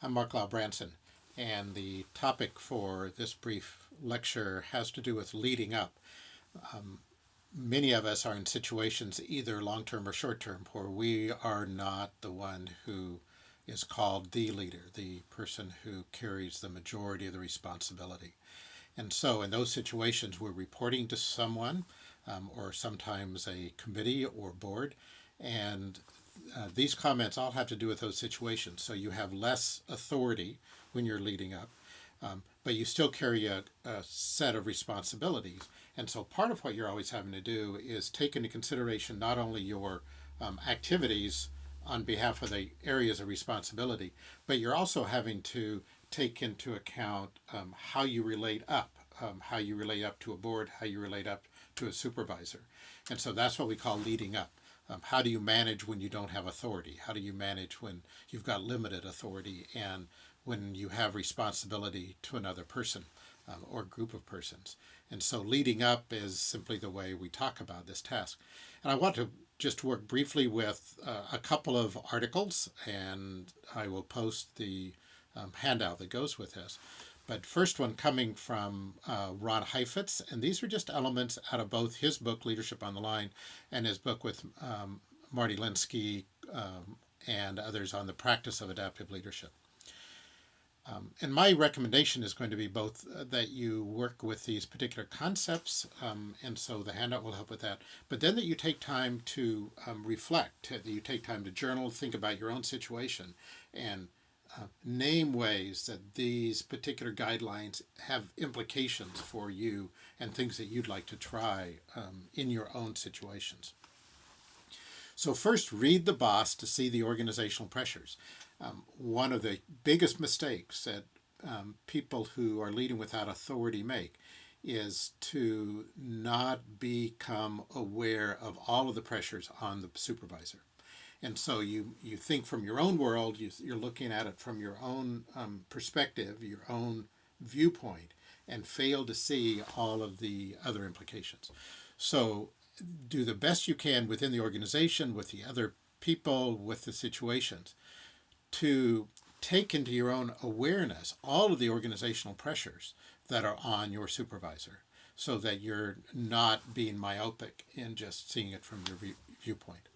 I'm Lau Branson, and the topic for this brief lecture has to do with leading up. Many of us are in situations, either long term or short term, where we are not the one who is called the leader, the person who carries the majority of the responsibility. And so, in those situations, we're reporting to someone, or sometimes a committee or board, and these comments all have to do with those situations. So you have less authority when you're leading up, but you still carry a set of responsibilities. And so part of what you're always having to do is take into consideration not only your activities on behalf of the areas of responsibility, but you're also having to take into account how you relate up, how you relate up to a board, how you relate up to a supervisor. And so that's what we call leading up. How do you manage when you don't have authority? How do you manage when you've got limited authority and when you have responsibility to another person or group of persons? And so leading up is simply the way we talk about this task. And I want to just work briefly with a couple of articles, and I will post the handout that goes with this. But first one coming from Ron Heifetz, and these are just elements out of both his book, Leadership on the Line, and his book with Marty Linsky and others on the practice of adaptive leadership. And my recommendation is going to be both that you work with these particular concepts, and so the handout will help with that, but then that you take time to reflect, that you take time to journal, think about your own situation, and name ways that these particular guidelines have implications for you and things that you'd like to try in your own situations. So first, read the boss to see the organizational pressures. One of the biggest mistakes that people who are leading without authority make is to not become aware of all of the pressures on the supervisor. And so you think from your own world, you're looking at it from your own perspective, your own viewpoint, and fail to see all of the other implications. So do the best you can within the organization, with the other people, with the situations, to take into your own awareness all of the organizational pressures that are on your supervisor, so that you're not being myopic in just seeing it from your viewpoint.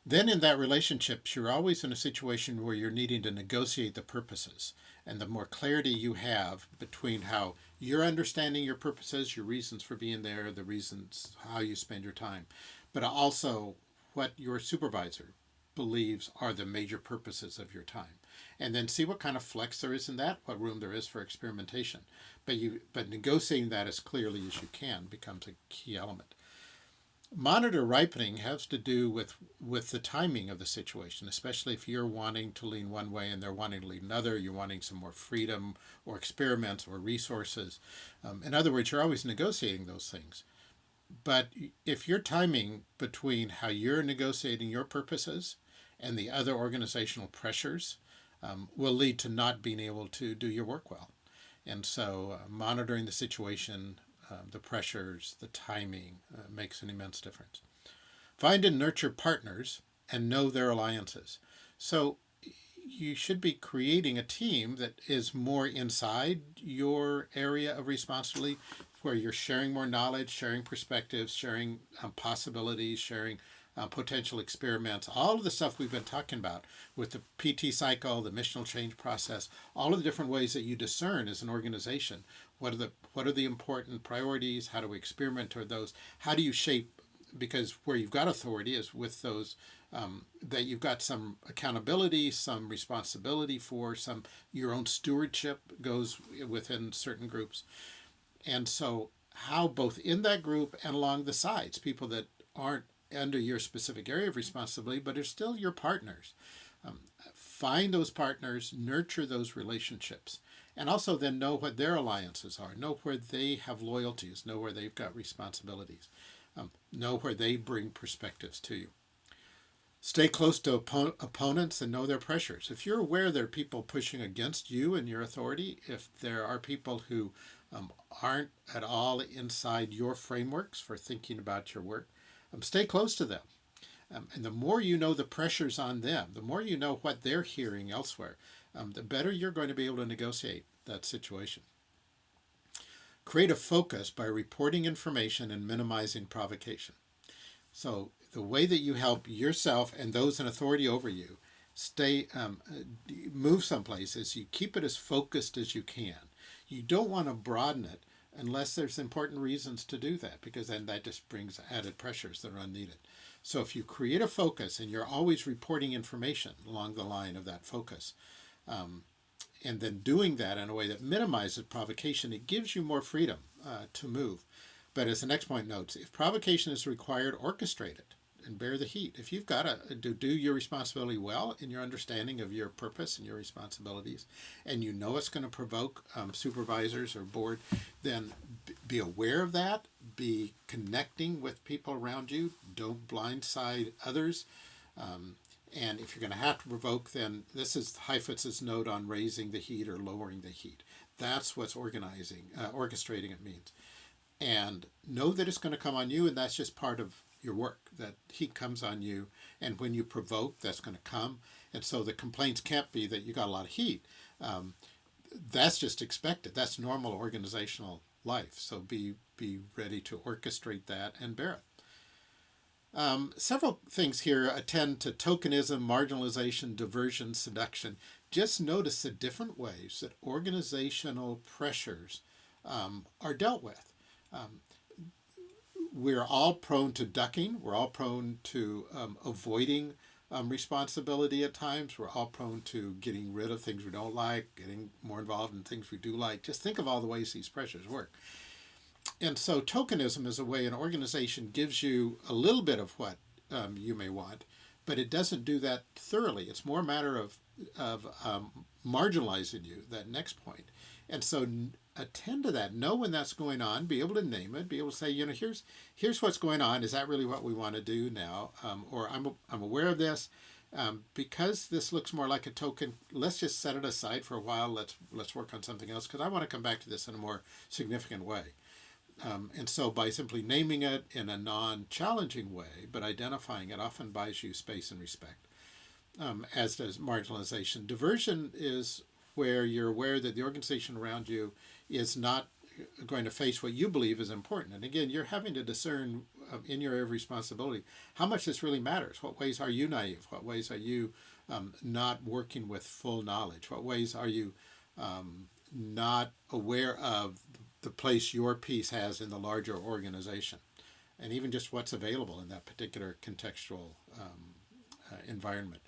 Then in that relationship, you're always in a situation where you're needing to negotiate the purposes. And the more clarity you have between how you're understanding your purposes, your reasons for being there, the reasons how you spend your time, but also what your supervisor believes are the major purposes of your time. And then see what kind of flex there is in that, what room there is for experimentation. But negotiating that as clearly as you can becomes a key element. Monitor ripening has to do with the timing of the situation, especially if you're wanting to lean one way and they're wanting to lean another, you're wanting some more freedom or experiments or resources. In other words, you're always negotiating those things. But if your timing between how you're negotiating your purposes and the other organizational pressures will lead to not being able to do your work well. And so monitoring the situation, the pressures, the timing makes an immense difference. Find and nurture partners and know their alliances. So you should be creating a team that is more inside your area of responsibility, where you're sharing more knowledge, sharing perspectives, sharing possibilities, sharing potential experiments, all of the stuff we've been talking about with the PT cycle, the missional change process, all of the different ways that you discern as an organization. What are the important priorities? How do we experiment toward those? How do you shape? Because where you've got authority is with those that you've got some accountability, some responsibility for, some your own stewardship goes within certain groups. And so how both in that group and along the sides, people that aren't under your specific area of responsibility, but are still your partners. Find those partners, nurture those relationships, and also then know what their alliances are, know where they have loyalties, know where they've got responsibilities, know where they bring perspectives to you. Stay close to opponents and know their pressures. If you're aware there are people pushing against you and your authority, if there are people who aren't at all inside your frameworks for thinking about your work, stay close to them. And the more you know the pressures on them, the more you know what they're hearing elsewhere, the better you're going to be able to negotiate that situation. Create a focus by reporting information and minimizing provocation. So the way that you help yourself and those in authority over you move someplace is you keep it as focused as you can. You don't want to broaden it unless there's important reasons to do that, because then that just brings added pressures that are unneeded. So if you create a focus and you're always reporting information along the line of that focus, and then doing that in a way that minimizes provocation, it gives you more freedom to move. But as the next point notes, if provocation is required, orchestrate it and bear the heat. If you've got to do your responsibility well in your understanding of your purpose and your responsibilities, and you know it's going to provoke supervisors or board, then be aware of that. Be connecting with people around you. Don't blindside others. And if you're going to have to provoke, then this is Heifetz's note on raising the heat or lowering the heat. That's what's orchestrating it means. And know that it's going to come on you, and that's just part of your work. That heat comes on you, and when you provoke, that's going to come. And so the complaints can't be that you got a lot of heat. That's just expected. That's normal organizational life. So be ready to orchestrate that and bear it. Several things here attend to tokenism, marginalization, diversion, seduction. Just notice the different ways that organizational pressures are dealt with. We're all prone to ducking. We're all prone to avoiding responsibility at times. We're all prone to getting rid of things we don't like, getting more involved in things we do like. Just think of all the ways these pressures work. And so tokenism is a way an organization gives you a little bit of what you may want, but it doesn't do that thoroughly. It's more a matter of marginalizing you, that next point. And so attend to that. Know when that's going on. Be able to name it. Be able to say, here's what's going on. Is that really what we want to do now? Or I'm aware of this. Because this looks more like a token, let's just set it aside for a while. Let's work on something else, because I want to come back to this in a more significant way. And so by simply naming it in a non-challenging way, but identifying it, often buys you space and respect, as does marginalization. Diversion is where you're aware that the organization around you is not going to face what you believe is important. And again, you're having to discern in your area of responsibility how much this really matters. What ways are you naive? What ways are you not working with full knowledge? What ways are you not aware of the place your piece has in the larger organization, and even just what's available in that particular contextual environment.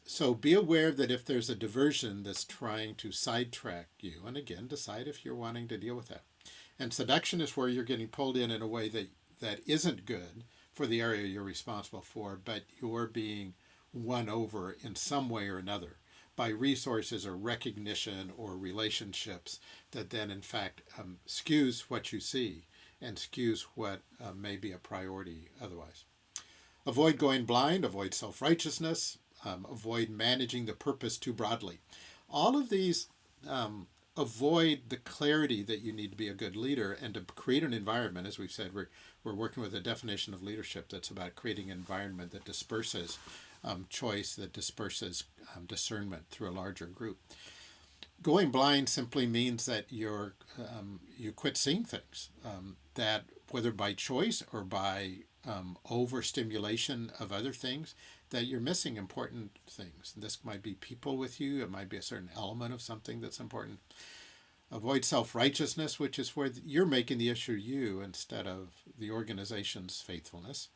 So be aware that if there's a diversion that's trying to sidetrack you, and again, decide if you're wanting to deal with that. And seduction is where you're getting pulled in a way that isn't good for the area you're responsible for, but you're being won over in some way or another by resources or recognition or relationships that then in fact skews what you see and skews what may be a priority otherwise. Avoid going blind, avoid self-righteousness, avoid managing the purpose too broadly. All of these avoid the clarity that you need to be a good leader, and to create an environment, as we've said, we're working with a definition of leadership that's about creating an environment that disperses choice, that disperses discernment through a larger group. Going blind simply means that you quit seeing things, that whether by choice or by overstimulation of other things, that you're missing important things. This might be people with you. It might be a certain element of something that's important. Avoid self-righteousness, which is where you're making the issue you instead of the organization's faithfulness.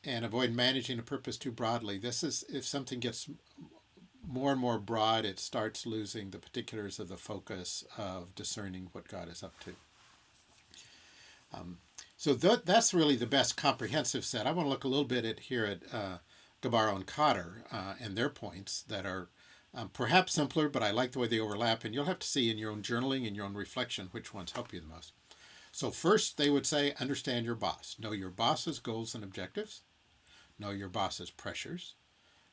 And avoid managing a purpose too broadly. This is, if something gets more and more broad, it starts losing the particulars of the focus of discerning what God is up to. So that's really the best comprehensive set. I want to look a little bit at Gabarro and Kotter and their points that are perhaps simpler, but I like the way they overlap, and you'll have to see in your own journaling and your own reflection which ones help you the most. So first, they would say, understand your boss. Know your boss's goals and objectives. Know your boss's pressures.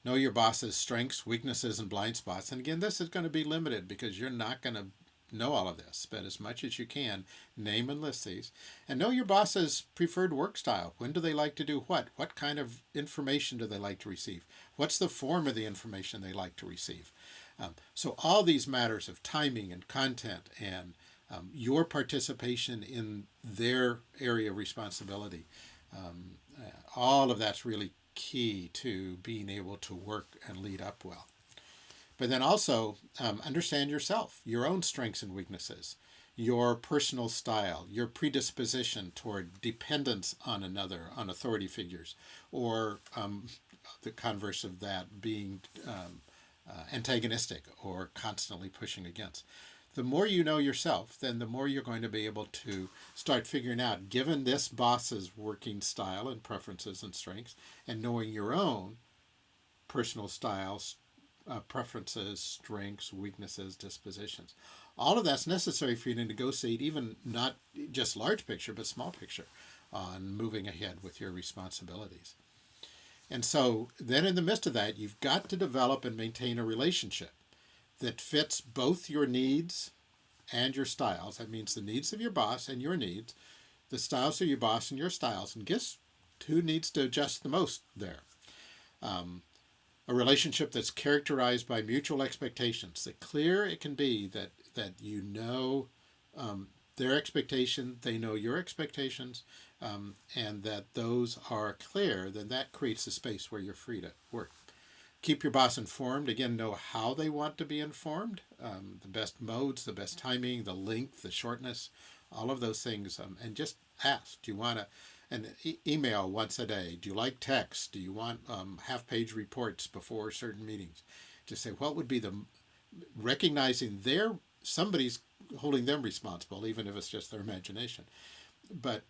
Know your boss's strengths, weaknesses, and blind spots. And again, this is going to be limited because you're not going to know all of this, but as much as you can, name and list these. And know your boss's preferred work style. When do they like to do what? What kind of information do they like to receive? What's the form of the information they like to receive? So all these matters of timing and content and your participation in their area of responsibility, all of that's really key to being able to work and lead up well. But then also understand yourself, your own strengths and weaknesses, your personal style, your predisposition toward dependence on another, on authority figures, or the converse of that being antagonistic or constantly pushing against. The more you know yourself, then the more you're going to be able to start figuring out, given this boss's working style and preferences and strengths, and knowing your own personal styles, preferences, strengths, weaknesses, dispositions. All of that's necessary for you to negotiate, even not just large picture, but small picture on moving ahead with your responsibilities. And so then in the midst of that, you've got to develop and maintain a relationship that fits both your needs and your styles. That means the needs of your boss and your needs, the styles of your boss and your styles. And guess who needs to adjust the most there? A relationship that's characterized by mutual expectations. The clearer it can be that you know their expectation, they know your expectations, and that those are clear, then that creates a space where you're free to work. Keep your boss informed. Again, know how they want to be informed, the best modes, the best timing, the length, the shortness, all of those things, and just ask, do you want an email once a day? Do you like text? Do you want half-page reports before certain meetings? Just say, what would be recognizing somebody's holding them responsible, even if it's just their imagination. But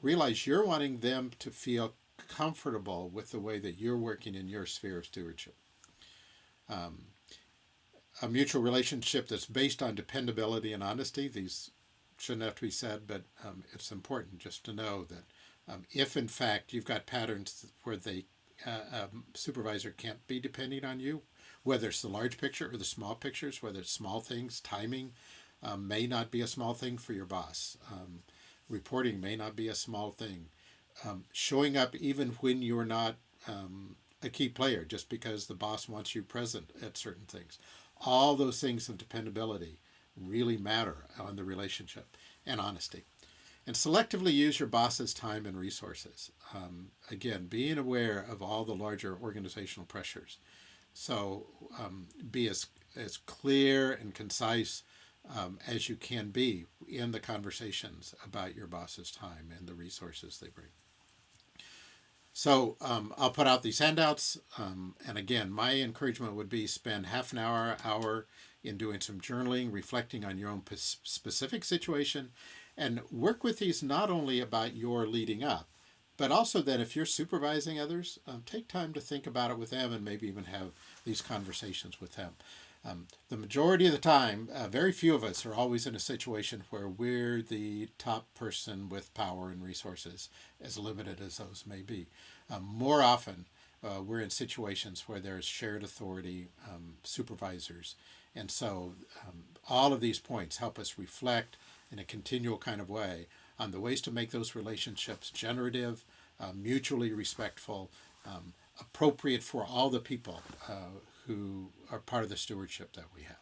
realize you're wanting them to feel comfortable with the way that you're working in your sphere of stewardship. A mutual relationship that's based on dependability and honesty. These shouldn't have to be said, but it's important just to know that if in fact you've got patterns where a supervisor can't be depending on you, whether it's the large picture or the small pictures, whether it's small things, timing may not be a small thing for your boss. Reporting may not be a small thing. Showing up even when you're not a key player, just because the boss wants you present at certain things. All those things of dependability really matter on the relationship, and honesty. And selectively use your boss's time and resources. Again, being aware of all the larger organizational pressures. So be as clear and concise as you can be in the conversations about your boss's time and the resources they bring. So I'll put out these handouts. And again, my encouragement would be spend half an hour in doing some journaling, reflecting on your own specific situation, and work with these not only about your leading up, but also that if you're supervising others, take time to think about it with them and maybe even have these conversations with them. The majority of the time, very few of us are always in a situation where we're the top person with power and resources, as limited as those may be. More often, we're in situations where there's shared authority, supervisors. And so all of these points help us reflect in a continual kind of way on the ways to make those relationships generative, mutually respectful, appropriate for all the people who are part of the stewardship that we have.